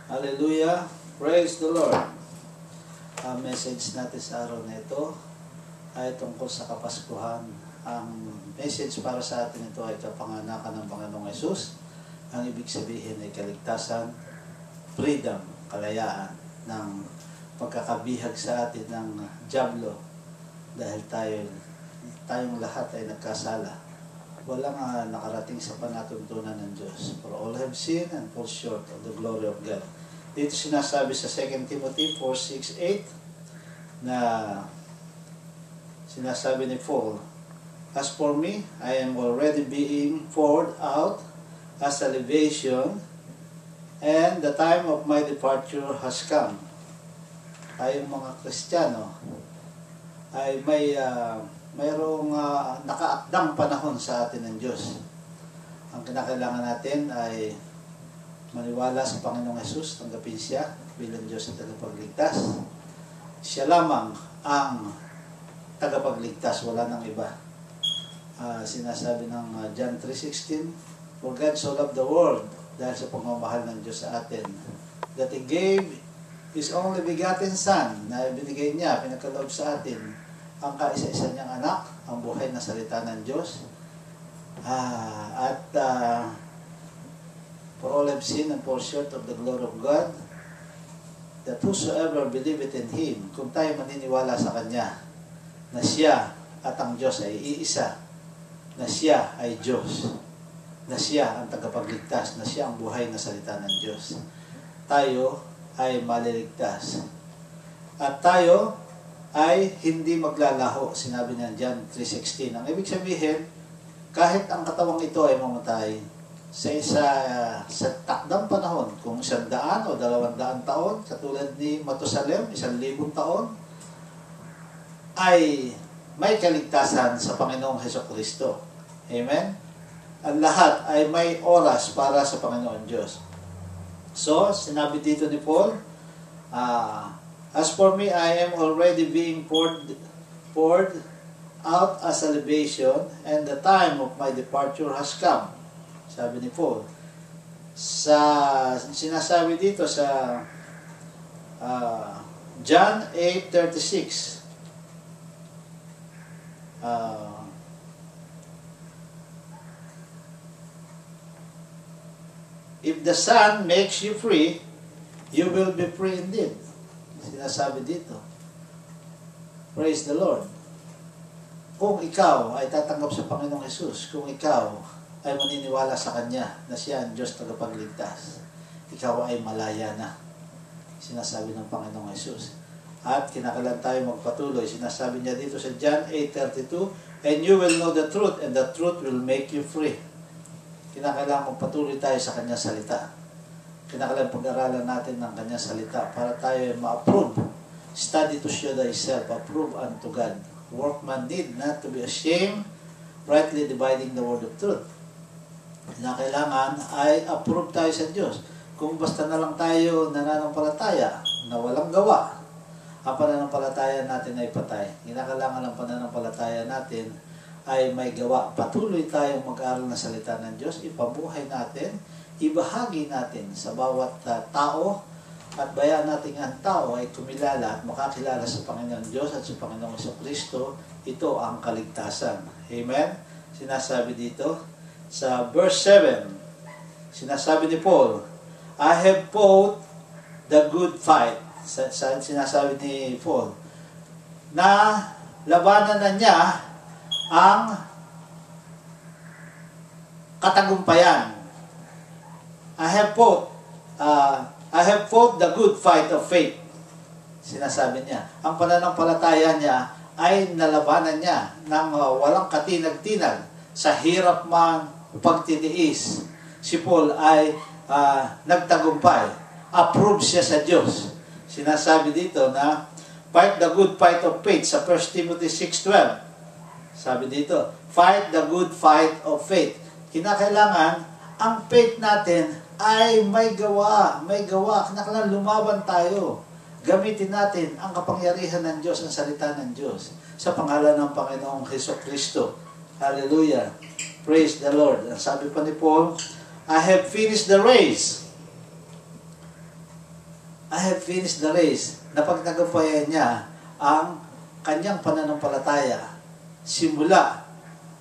Hallelujah. Praise the Lord. Ang message natin sa araw na ito ay tungkol sa Kapaskuhan. Ang message para sa atin ito ay kapanganakan ng Panginoong Hesus. Ang ibig sabihin ay kaligtasan, freedom, kalayaan ng pagkakabihag sa atin ng dyablo dahil tayong lahat ay nagkasala. Walang nakarating sa panatuntunan ng Diyos. For all have sinned and fall short of the glory of God. Dito sinasabi sa 2 Timothy 4:6-8 na sinasabi ni Paul, "As for me, I am already being poured out as salvation, and the time of my departure has come." Tayong mga Kristiyano ay mayroong nakaakdang panahon sa atin ng Diyos. Ang kinakailangan natin ay maniwala sa Panginoong Hesus, tanggapin siya bilang Diyos at tagapagligtas. Siya lamang ang tagapagligtas, wala nang iba. Sinasabi ng John 3:16, "For God so loved the world," dahil sa pagmamahal ng Diyos sa atin, "that He gave His only begotten Son," na binigay niya, pinagkaloob sa atin, ang kaisa-isa niyang anak, ang buhay na salita ng Diyos. For all have sinned and fall short of the glory of God, that whosoever believeth in Him, kung tayo maniniwala sa Kanya, na Siya at ang Diyos ay iisa, na Siya ay Diyos, na Siya ang tagapagligtas, na Siya ang buhay na salita ng Diyos, tayo ay maliligtas. At tayo ay hindi maglalaho, sinabi ng John 3:16. Ang ibig sabihin, kahit ang katawang ito ay mamatay, sa takdang panahon, kung 100 o 200 taon, katulad ni Matusalem, 1,000 taon, ay may kaligtasan sa Panginoong Hesukristo. Amen? Ang lahat ay may oras para sa Panginoon Diyos. So, sinabi dito ni Paul, "As for me, I am already being poured out as salvation, and the time of my departure has come." Sabi ni Paul. Sinasabi dito sa John 8:36. "If the Son makes you free, you will be free indeed." Sinasabi dito. Praise the Lord. Kung ikaw ay tatanggap sa Panginoong Hesus, kung ikaw ay maniniwala sa Kanya na Siya ang Diyos tagapagligtas, ikaw ay malaya na. Sinasabi ng Panginoong Hesus. At kinakailangan tayo magpatuloy. Sinasabi niya dito sa John 8:32, "And you will know the truth, and the truth will make you free." Kinakailangan magpatuloy tayo sa Kanyang salita. Kinakailangan pag-aralan natin ng Kanyang salita para tayo ay ma-approve. Study to show thyself, approve unto God. Workman need not to be ashamed, rightly dividing the word of truth. Kinakailangan ay approve tayo sa Diyos. Kung basta na lang tayo nananampalataya na walang gawa, ang pananampalataya natin ay patay. Kinakailangan ang pananampalataya natin ay may gawa. Patuloy tayong mag-aaral ng salita ng Diyos, ipabuhay natin, ibahagi natin sa bawat tao, at bayaan natin ang tao ay kumilala at makakilala sa Panginoon Diyos at sa Panginoong Jesucristo. Ito ang kaligtasan. Amen? Sinasabi dito sa verse 7, sinasabi ni Paul, "I have fought the good fight." Sinasabi ni Paul na labanan na niya ang katagumpayan. I have fought the good fight of faith. Sinasabi niya, ang pananampalataya niya ay nalabanan niya ng walang katinag-tinag, sa hirap man pagtitiis. Si Paul ay nagtagumpay. Approve siya sa Diyos. Sinasabi dito na fight the good fight of faith sa 1 Timothy 6:12. Sabi dito, fight the good fight of faith. Kinakailangan ang faith natin ay may gawa. Kinakailangan lumaban tayo. Gamitin natin ang kapangyarihan ng Diyos, ang salita ng Diyos, sa pangalan ng Panginoong Hesukristo. Hallelujah. Praise the Lord. Ang sabi pa ni Paul, I have finished the race. I have finished the race. Napagtagumpayan niya ang kanyang pananampalataya. Simula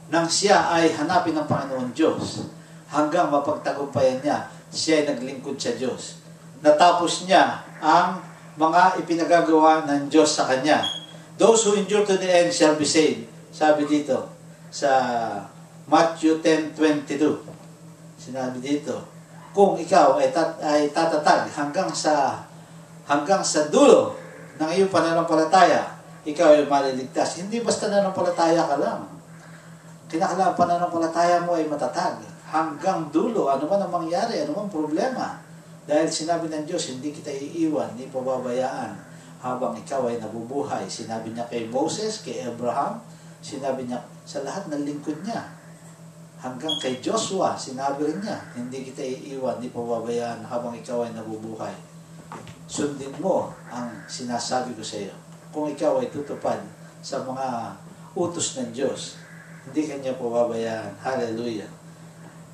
nang siya ay hanapin ng Panginoon Diyos hanggang mapagtagumpayan niya, siya ay naglingkod sa Diyos. Natapos niya ang mga ipinagagawa ng Diyos sa kanya. Those who endure to the end shall be saved. Sabi dito sa Matthew 10:22. Sinabi dito, kung ikaw ay tatatag hanggang sa dulo ng iyong pananampalataya, ikaw ay maliligtas. Hindi basta nananampalataya ka lang. Kinakailangan pananampalataya mo ay matatag hanggang dulo. Ano man ang mangyari, ano man problema. Dahil sinabi ng Diyos, hindi kita iiwan, hindi pababayaan habang ikaw ay nabubuhay. Sinabi niya kay Moses, kay Abraham, sinabi niya sa lahat ng lingkod niya. Hanggang kay Joshua, sinabi rin niya, hindi kita iiwan, hindi pababayaan habang ikaw ay nabubuhay. Sundin mo ang sinasabi ko sa iyo. Kung ikaw ay tutupad sa mga utos ng Diyos, hindi kanya pababayaan. Hallelujah.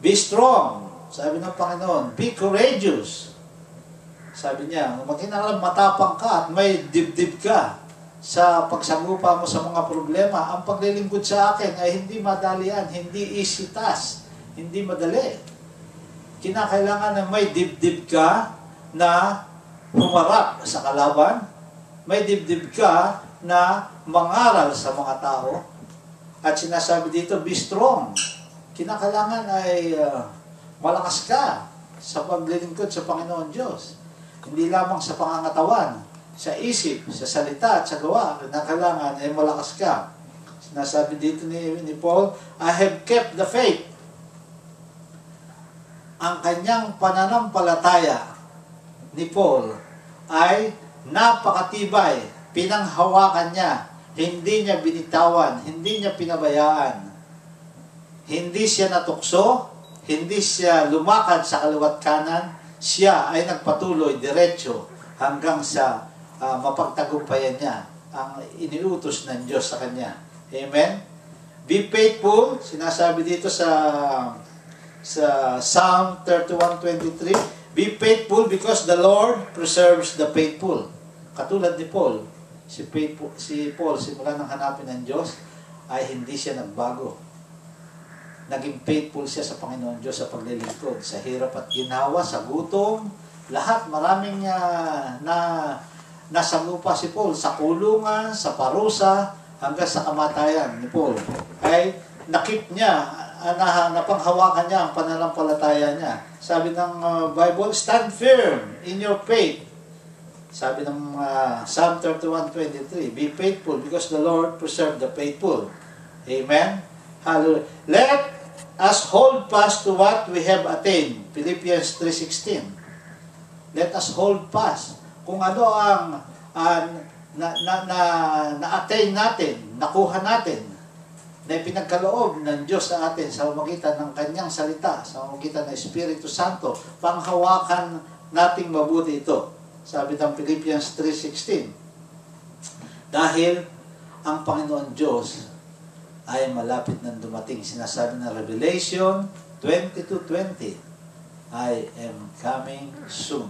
Be strong. Sabi ng Panginoon, be courageous. Sabi niya, maging matapang ka at may dibdib ka sa pagsagupa mo sa mga problema. Ang paglilingkod sa akin ay hindi madalian, hindi easy task, hindi madali. Kinakailangan na may dibdib ka na humarap sa kalaban, may dibdib ka na mangaral sa mga tao, at sinasabi dito, be strong. Kinakailangan ay malakas ka sa paglilingkod sa Panginoon Diyos. Hindi lamang sa pangangatawan, sa isip, sa salita at sa gawa, na kailangan ay malakas ka. Sinasabi dito ni Paul, I have kept the faith. Ang kanyang pananampalataya ni Paul ay napakatibay. Pinanghawakan niya. Hindi niya binitawan. Hindi niya pinabayaan. Hindi siya natukso. Hindi siya lumakad sa kaliwat kanan. Siya ay nagpatuloy diretso hanggang sa mapagtagumpayan niya ang iniutos ng Diyos sa kanya. Amen? Be faithful. Sinasabi dito sa Psalm 31:23, be faithful because the Lord preserves the faithful. Katulad ni Paul, si Paul, simula ng hanapin ng Diyos, ay hindi siya nagbago. Naging faithful siya sa Panginoon Diyos sa paglilingkod, sa hirap at ginawa, sa gutom, lahat, maraming nasagupa si Paul, sa kulungan, sa parusa, hanggang sa kamatayan ni Paul. Ay nakip niya, napanghawakan niya ang pananampalataya niya. Sabi ng Bible, stand firm in your faith. Sabi ng Psalm 31:23, be faithful because the Lord preserves the faithful. Amen? Hallelujah. Let us hold fast to what we have attained. Philippians 3:16. Let us hold fast. Kung ano ang na-attain natin, nakuha natin, na pinagkaloob ng Diyos sa atin sa pamamagitan ng Kanyang salita, sa pamamagitan ng Espiritu Santo, panghawakan nating mabuti ito. Sabi ng Philippians 3:16. Dahil ang Panginoon Diyos ay malapit nang dumating. Sinasabi ng Revelation 22:20, I am coming soon.